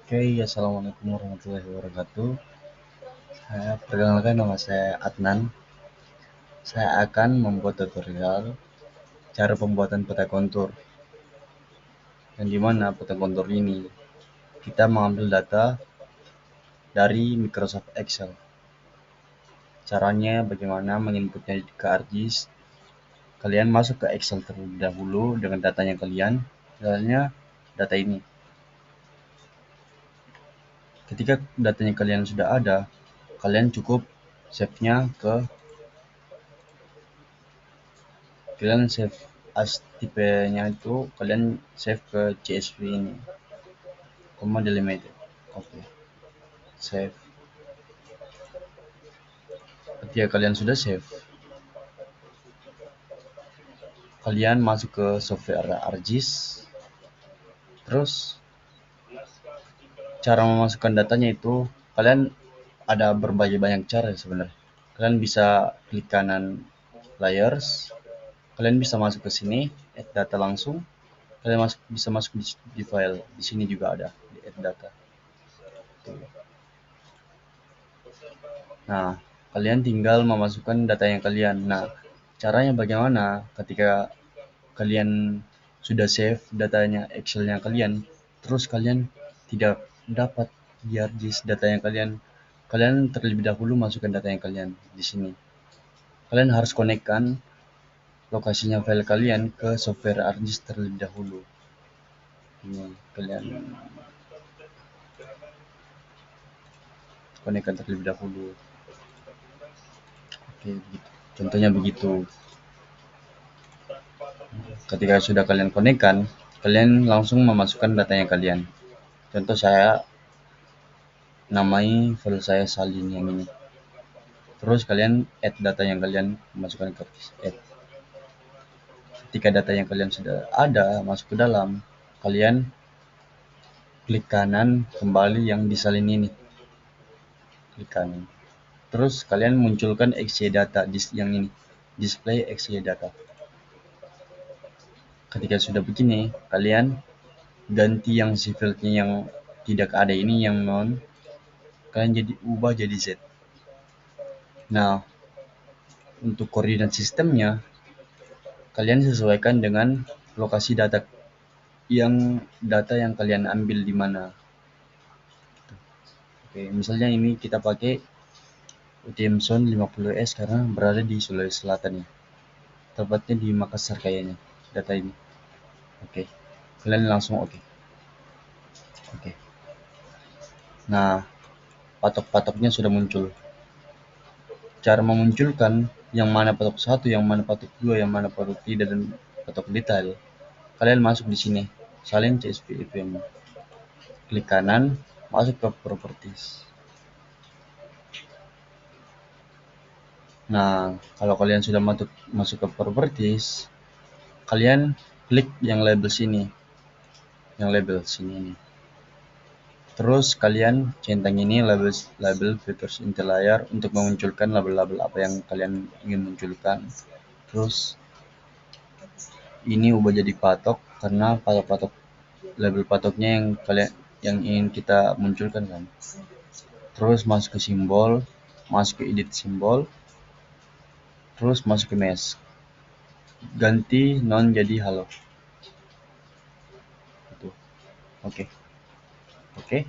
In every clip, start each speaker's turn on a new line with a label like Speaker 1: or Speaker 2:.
Speaker 1: Oke, assalamualaikum warahmatullahi wabarakatuh. Perkenalkan, nama saya Adnan. Saya akan membuat tutorial cara pembuatan peta kontur. Yang dimana peta kontur ini kita mengambil data dari Microsoft Excel. Caranya bagaimana menginputnya ke ArcGIS. Kalian masuk ke Excel terlebih dahulu dengan datanya kalian. Misalnya data ini. Ketika datanya kalian sudah ada, kalian cukup save-nya ke kalian save as tipenya itu kalian save ke CSV ini, delimited. Oke, save. Ketika kalian sudah save, kalian masuk ke software ArcGIS. Terus cara memasukkan datanya itu kalian ada berbagai banyak cara sebenarnya. Kalian bisa klik kanan layers, kalian bisa masuk ke sini add data langsung. Kalian bisa masuk di file, di sini juga ada di add data. Nah, kalian tinggal memasukkan data yang kalian. Nah, caranya bagaimana ketika kalian sudah save datanya Excelnya kalian, terus kalian tidak dapat di ArcGIS data yang kalian terlebih dahulu masukkan data yang kalian di sini. Kalian harus konekkan lokasinya file kalian ke software ArcGIS terlebih dahulu. Ini kalian konekkan terlebih dahulu. Oke, begitu. Contohnya begitu. Ketika sudah kalian konekkan, kalian langsung memasukkan datanya kalian. Contoh saya namai file saya salin yang ini. Terus kalian add data yang kalian masukkan ke add. Ketika data yang kalian sudah ada masuk ke dalam, kalian klik kanan kembali yang di salin ini. Klik kanan. Terus kalian munculkan XY data yang ini. Display XY data. Ketika sudah begini, kalian ganti yang fieldnya yang tidak ada ini, yang non, kalian ubah jadi Z. Nah, untuk koordinat sistemnya kalian sesuaikan dengan lokasi data yang kalian ambil di mana. Oke, misalnya ini kita pakai UTM Zone 50S karena berada di Sulawesi Selatan ya. Tepatnya di Makassar kayaknya data ini. Oke. Kalian langsung oke. Oke. Nah, patok-patoknya sudah muncul. Cara memunculkan yang mana patok 1, yang mana patok 2, yang mana patok 3 dan patok detail. Kalian masuk di sini. Salin CSV IPM. Klik kanan, masuk ke properties. Nah, kalau kalian sudah masuk ke properties, kalian klik yang label sini. Yang label sini ini. Terus kalian centang ini label features inti layar untuk memunculkan label-label apa yang kalian ingin munculkan. Terus ini ubah jadi patok karena patok-patok label patoknya yang ingin kita munculkan kan. Terus masuk ke simbol, masuk ke edit simbol, terus masuk ke mesh. Ganti non jadi halo. Itu. Oke. Oke.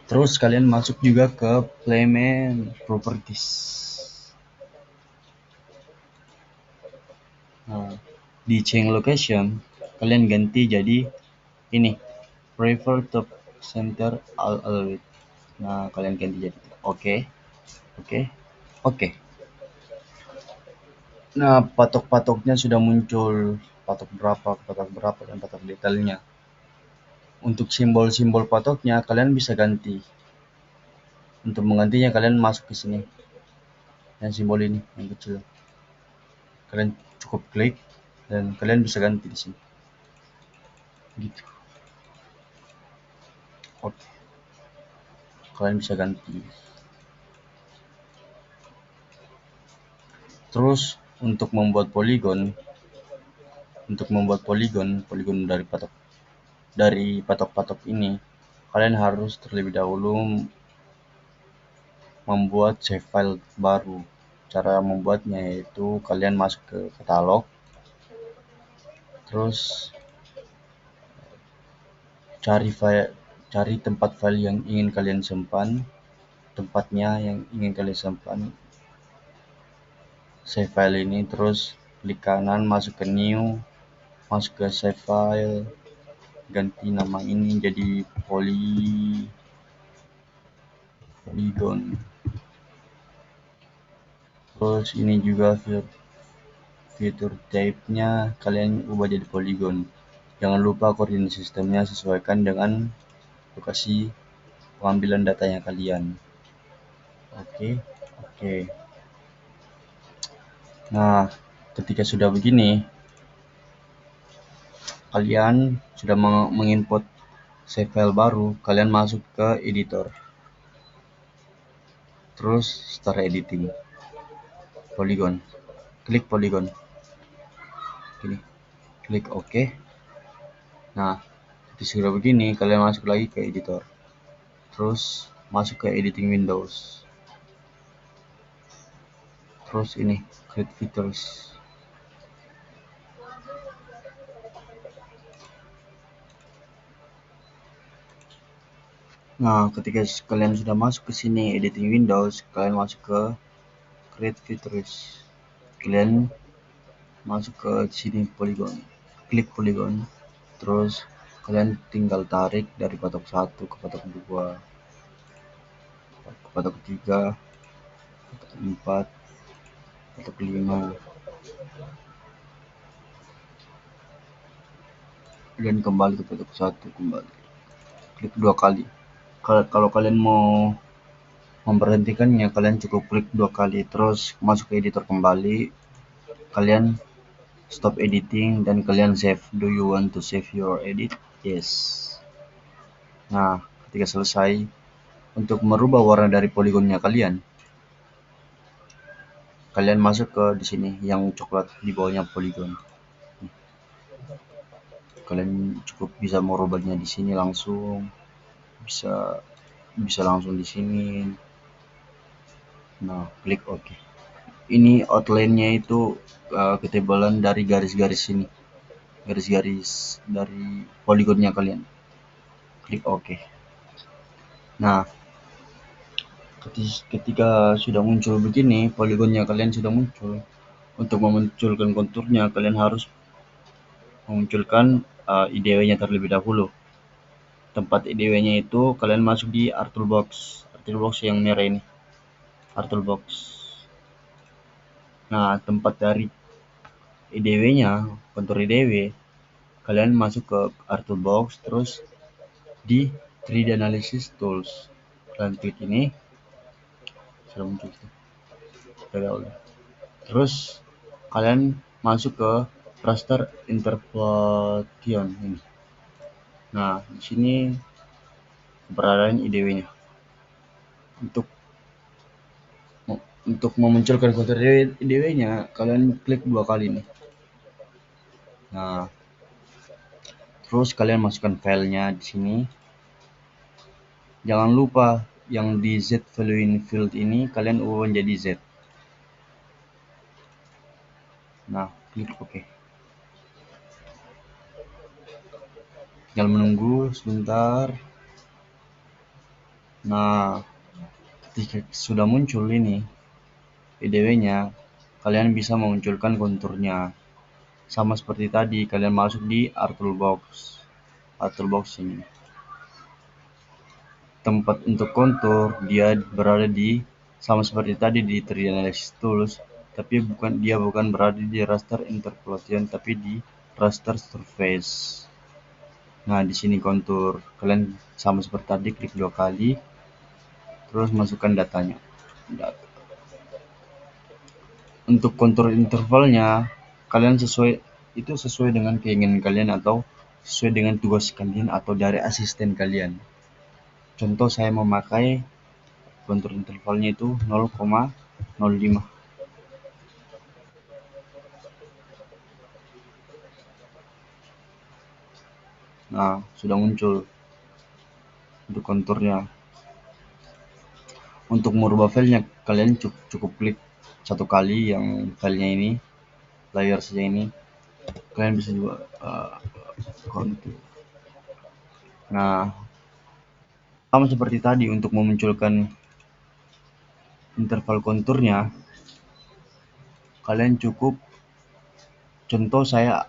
Speaker 1: Terus kalian masuk juga ke Playman Properties. Nah, di change location kalian ganti jadi ini, prefer top center all with. Nah, kalian ganti jadi oke. Oke. Oke. Nah, patok-patoknya sudah muncul, patok berapa dan patok detailnya. Untuk simbol-simbol patoknya kalian bisa ganti. Untuk menggantinya kalian masuk ke sini. Yang simbol ini yang kecil. Kalian cukup klik dan kalian bisa ganti di sini. Gitu. Oke. Kalian bisa ganti. Terus untuk membuat poligon dari patok dari patok-patok ini, kalian harus terlebih dahulu membuat save file baru. Cara membuatnya yaitu kalian masuk ke katalog, terus cari tempat file yang ingin kalian simpan, tempatnya yang ingin kalian simpan save file ini, terus klik kanan, masuk ke new, masuk ke save file, ganti nama ini jadi polygon. Terus ini juga fitur type-nya kalian ubah jadi polygon. Jangan lupa koordinat sistemnya sesuaikan dengan lokasi pengambilan datanya kalian. Oke. Nah, ketika sudah begini, kalian sudah menginput save file baru, kalian masuk ke editor, terus start editing, polygon, klik polygon, klik OK. Nah, ketika sudah begini, kalian masuk lagi ke editor, terus masuk ke editing windows, terus ini create features. Nah, ketika kalian sudah masuk ke sini editing windows, kalian masuk ke create features, kalian masuk ke sini polygon, klik polygon, terus kalian tinggal tarik dari patok 1 ke patok 2, ke patok 3, patok 4, patok 5, dan kembali ke patok 1, kembali klik 2 kali. Kalau kalian mau memberhentikannya, kalian cukup klik 2 kali, terus masuk ke editor kembali, kalian stop editing dan kalian save. Do you want to save your edit? Yes. Nah, ketika selesai, untuk merubah warna dari poligonnya kalian masuk ke di sini yang coklat di bawahnya poligon. Kalian cukup bisa merubahnya di sini langsung, bisa langsung di sini. Nah, klik OK. Ini outline-nya itu ketebalan dari garis-garis ini, garis-garis dari poligonnya kalian. Klik OK. Nah, ketika sudah muncul begini, poligonnya kalian sudah muncul. Untuk memunculkan konturnya, kalian harus memunculkan IDW-nya terlebih dahulu. Tempat IDW-nya itu kalian masuk di Arttoolbox yang merah ini, Arttoolbox. Nah, tempat dari IDW-nya, kontur IDW, kalian masuk ke Arttoolbox, terus di 3D Analysis Tools, kalian klik ini, sudah muncul. Terus kalian masuk ke raster interpolation ini. Nah, di sini keberadaan IDW-nya. Untuk memunculkan kontur IDW-nya, kalian klik 2 kali nih. Nah, terus kalian masukkan filenya di sini. Jangan lupa yang di Z value in field ini kalian ubah menjadi Z. Nah, klik OK. Tinggal menunggu sebentar. Nah, ketika sudah muncul ini IDW-nya, kalian bisa memunculkan konturnya. Sama seperti tadi, kalian masuk di Arttoolbox ini. Tempat untuk kontur dia berada di sama seperti tadi di 3D Analysis Tools, tapi dia bukan berada di raster interpolation, tapi di raster surface. Nah, di sini kontur kalian sama seperti tadi, klik 2 kali, terus masukkan datanya. Untuk kontur intervalnya kalian sesuai dengan keinginan kalian atau sesuai dengan tugas kalian atau dari asisten kalian. Contoh, saya memakai kontur intervalnya itu 0,05. Nah, sudah muncul untuk konturnya. Untuk merubah filenya, kalian cukup klik satu kali yang filenya ini, layer saja ini. Kalian bisa juga kontur. Nah, sama seperti tadi untuk memunculkan interval konturnya, kalian cukup, contoh saya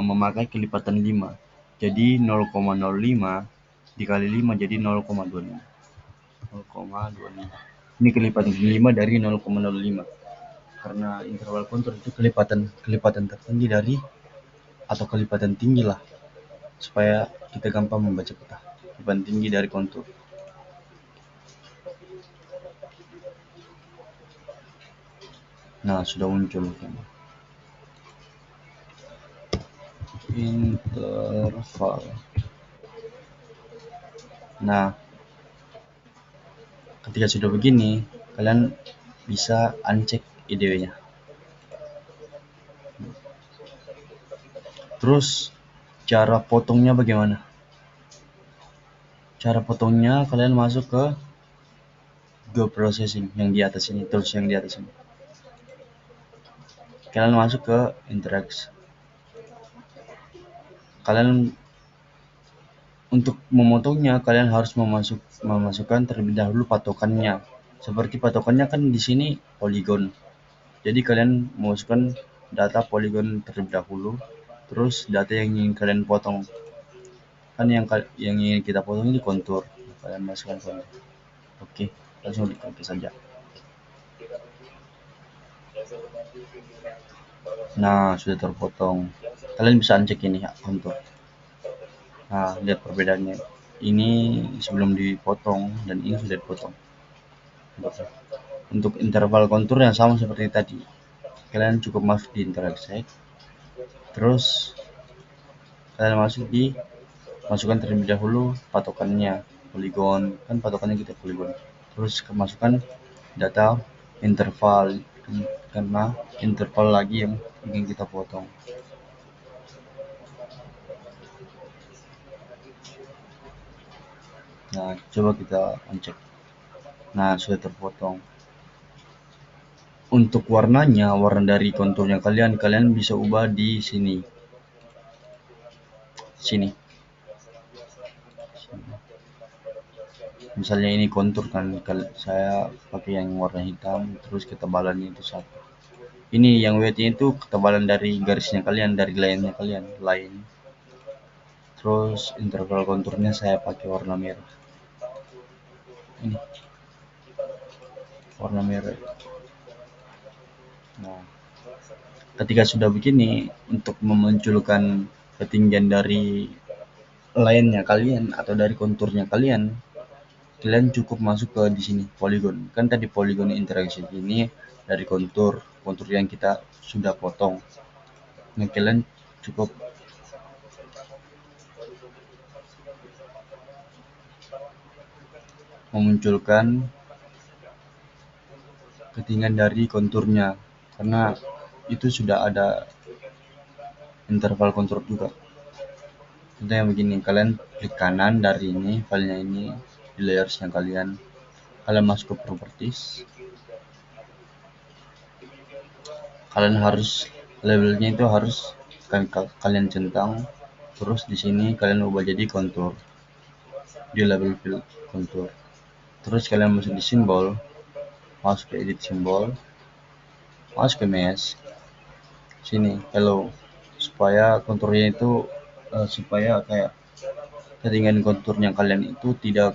Speaker 1: memakai kelipatan 5. Jadi 0,05 dikali 5 jadi 0,25. 0,25. Ini kelipatan 5 dari 0,05. Karena interval kontur itu kelipatan tertinggi dari, atau kelipatan tinggi lah, supaya kita gampang membaca peta. Kelipatan tinggi dari kontur. Nah, sudah muncul interval. Nah, ketika sudah begini, kalian bisa uncheck IDW-nya. Terus cara potongnya bagaimana? Cara potongnya kalian masuk ke Go Processing yang di atas ini, tools yang di atas ini. Kalian masuk ke Interact. Kalian untuk memotongnya, kalian harus memasukkan terlebih dahulu patokannya. Seperti patokannya kan di sini polygon. Jadi kalian memasukkan data polygon terlebih dahulu, terus data yang ingin kalian potong. Kan yang ingin kita potong ini kontur. Kalian masukkan kontur. Oke, langsung diklik saja. Nah, sudah terpotong. Kalian bisa uncheck ini ya, kontur. Nah, lihat perbedaannya. Ini sebelum dipotong dan ini sudah dipotong. Untuk interval kontur yang sama seperti tadi, kalian cukup masuk di intersect, terus kalian masukkan terlebih dahulu patokannya, poligon, kan patokannya kita poligon, terus masukkan data interval, karena interval lagi yang ingin kita potong. Nah, coba kita uncheck. Nah, sudah terpotong. Untuk warnanya, warna dari konturnya kalian bisa ubah di sini. Misalnya ini kontur kan, saya pakai yang warna hitam, terus ketebalannya itu 1. Ini yang weight-nya itu ketebalan dari garisnya kalian, dari line-nya kalian, line. Terus interval konturnya saya pakai warna merah. Ini warna merah. Nah, ketika sudah begini, untuk memunculkan ketinggian dari line-nya kalian atau dari konturnya kalian cukup masuk ke di sini polygon. Kan tadi polygon interaction ini dari kontur yang kita sudah potong. Nah, kalian cukup memunculkan ketinggian dari konturnya, karena itu sudah ada interval kontur juga. Contoh yang begini, kalian klik kanan dari ini, filenya ini, di layers yang kalian masuk ke properties. Kalian harus labelnya itu harus kalian centang, terus di sini kalian ubah jadi kontur di label field kontur. Terus kalian masuk di simbol, masuk ke edit simbol, masuk ke mesh, sini hello, supaya konturnya itu supaya kayak ketinggian konturnya kalian itu tidak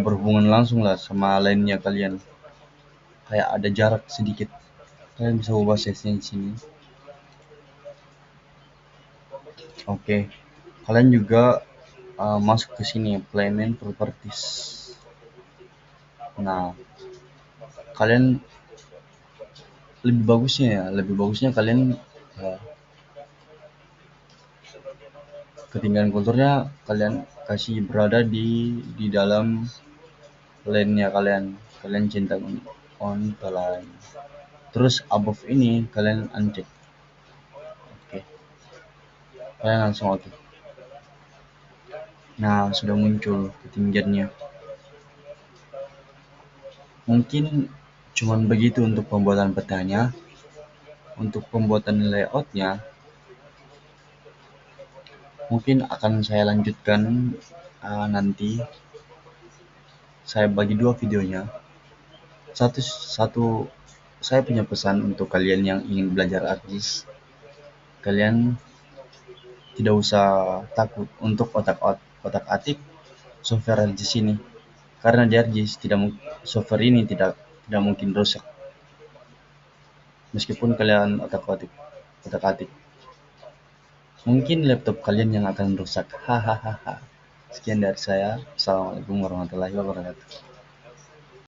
Speaker 1: berhubungan langsung lah sama lainnya kalian, kayak ada jarak sedikit. Kalian bisa ubah size-nya di sini. Oke. Kalian juga masuk ke sini Playman Properties. Nah, kalian lebih bagusnya kalian ketinggian konturnya kalian kasih berada di dalam lane-nya kalian centang on the line. Terus above ini kalian uncheck. Oke. Kalian langsung oke. Nah, sudah muncul ketinggiannya. Mungkin cuman begitu untuk pembuatan petanya. Untuk pembuatan layoutnya, mungkin akan saya lanjutkan nanti. Saya bagi dua videonya. Satu saya punya pesan untuk kalian yang ingin belajar ArcGIS. Kalian tidak usah takut untuk otak-atik software ArcGIS ini, karena di ArcGIS software ini tidak mungkin rusak meskipun kalian otak-atik. Mungkin laptop kalian yang akan rusak. Hahaha. Sekian dari saya. Assalamualaikum warahmatullahi wabarakatuh.